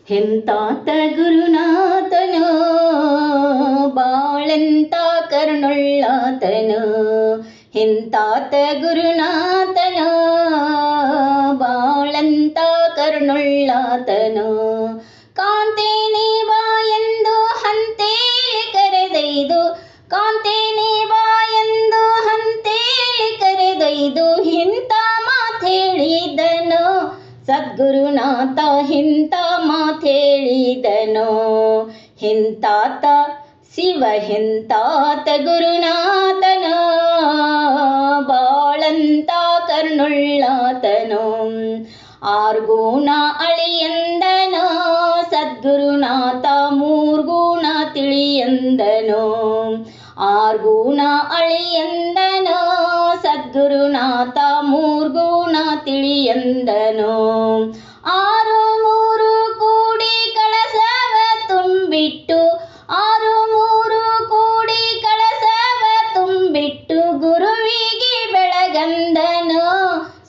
ಎಂತಾತ ಗುರುನಾಥನು ಬಾಳೆಂತ ಕರುಣುಳ್ಳಾತನು. ಎಂತಾತ ಗುರುನಾಥನು ಬಾಳೆಂತ ಕರುಣುಳ್ಳಾತನು. ಕಾಂತೇನೆ ಬಾ ಎಂದು ಹಂತೇಲಿ ಕರೆದೊಯ್ದು, ಕಾಂತೇನೆ ಬಾ ಎಂದು ಹಂತೇಲಿ ಕರೆದೊಯ್ದು ಇಂಥ ಮಾತೇಳಿದನು ಸದ್ಗುರುನಾಥ. ಇಂಥ ಮಾತೇಳಿದನು ಎಂತಾತ ಶಿವ ಎಂತಾತ ಗುರುನಾಥನು ಬಾಳಂತ ಕರುಣುಳ್ಳಾತನು. ಆರ್ಗುಣ ಅಳಿಯಂದನು ಸದ್ಗುರುನಾಥ ಮೂರ್ಗುಣ ತಿಳಿಯಂದನು. ಆರ್ಗುಣ ಅಳಿಯಂದನು ಸದ್ಗುರುನಾಥ ಮೂರ್ಗುಣ ತಿಳಿಯಂದನು. ಆರು ಮೂರು ಕೂಡಿ ಕಳಸವ ತುಂಬಿಟ್ಟು, ಆರು ಮೂರು ಕೂಡಿ ಕಳಸವ ತುಂಬಿಟ್ಟು ಗುರುವಿಗೆ ಬೆಳಗಂದನು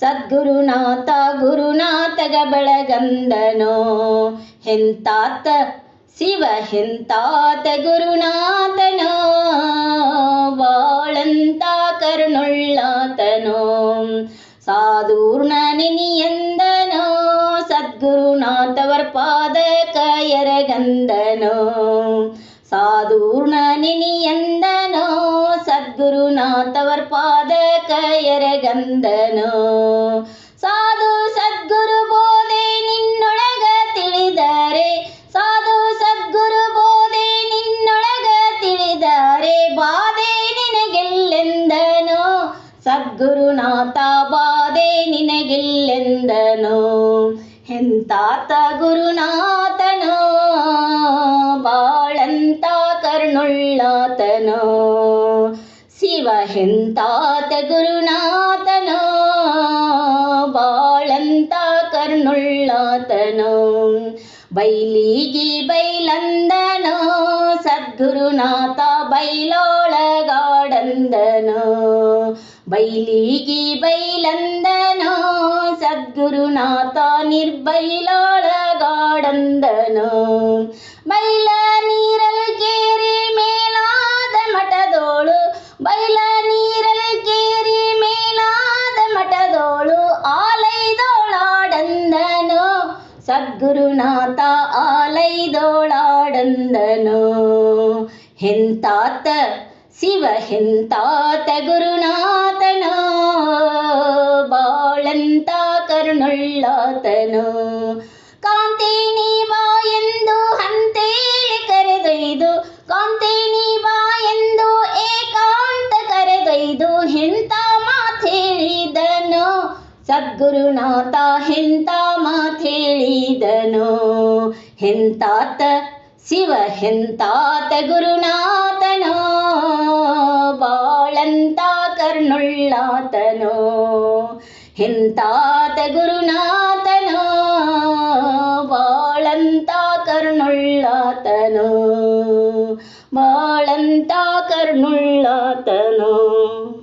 ಸದ್ಗುರುನಾಥ. ಗುರುನಾಥಗ ಬೆಳಗಂದನು ಎಂತಾತ ಶಿವ ಎಂತಾತ ಗುರುನಾಥನು ಬಾಳಂತ ಕರುಣುಳ್ಳಾತನು. ಸಾಧೂರ್ಣ ನೆನೆಯಂದನು ಸದ್ಗುರುನಾಥವರ ಪಾದಕ ಎರಗಂದನು. ಸಾಧೂರ್ಣ ನೆನೆಯಂದನು ಸದ್ಗುರುನಾಥವರ ಪಾದಕ ಎರಗಂದನು. ಸಾಧು ಸದ್ಗುರು ಬೋಧೆ ನಿನ್ನೊಳಗ ತಿಳಿದರೆ, ಸಾಧು ಸದ್ಗುರು ಬೋಧೆ ನಿನ್ನೊಳಗ ತಿಳಿದರೆ ಬಾಧೆ ನಿನಗೆಲ್ಲೆಂದನು ಸದ್ಗುರುನಾಥ. ಬಾಧೆ ನಿನಗೆಲ್ಲೆಂದನು ಎಂತಾತ ಗುರುನಾಥನು ಬಾಳಂತ ಕರುಣುಳ್ಳಾತನು. ಶಿವ ಎಂತಾತ ಗುರುನಾಥನು ಬಾಳಂತ ಕರುಣುಳ್ಳಾತನು. ಬೈಲಿಗೆ ಬೈಲಂದನು ಸದ್ಗುರುನಾಥ ಬೈಲೊಳಗಾಡಂದನು. ಬೈಲಿಗೆ ಬೈಲಂದನು ಸದ್ಗುರುನಾಥ ನಿರ್ಬೈಲೊಳಗಾಡಂದನು. ಬೈಲ ನೀರಲ್ ಕೇರಿ ಮೇಲಾದ ಮಠದೋಳು, ಬೈಲ ನೀರಲ್ ಕೇರಿ ಮೇಲಾದ ಮಠದೋಳು ಆಲೈದೋಳಾಡಂದನು ಸದ್ಗುರುನಾಥ. ಆಲೈದೋಳಾಡಂದನು ಎಂತಾತ ಶಿವ ಎಂತಾತ ಗುರುನಾಥನು ಬಾಳಂತ ಕರುಣುಳ್ಳಾತನು. ಕಾಂತೇನಿ ಬಾ ಎಂದು ಹಂತೇಲಿ ಕರೆದೊಯ್ದು, ಕಾಂತೇನಿ ಬಾ ಎಂದು ಏಕಾಂತ ಕರೆದೊಯ್ದು ಎಂಥ ಮಾತೇಳಿದನು ಸದ್ಗುರುನಾಥ. ಎಂಥ ಮಾತೇಳಿದನು ಎಂತಾತ ಶಿವ ಎಂತಾತ ಗುರುನಾಥನು ಬಾಳಂತ ಕರುಣುಳ್ಳಾತನು. ಎಂತಾತ ಗುರುನಾಥ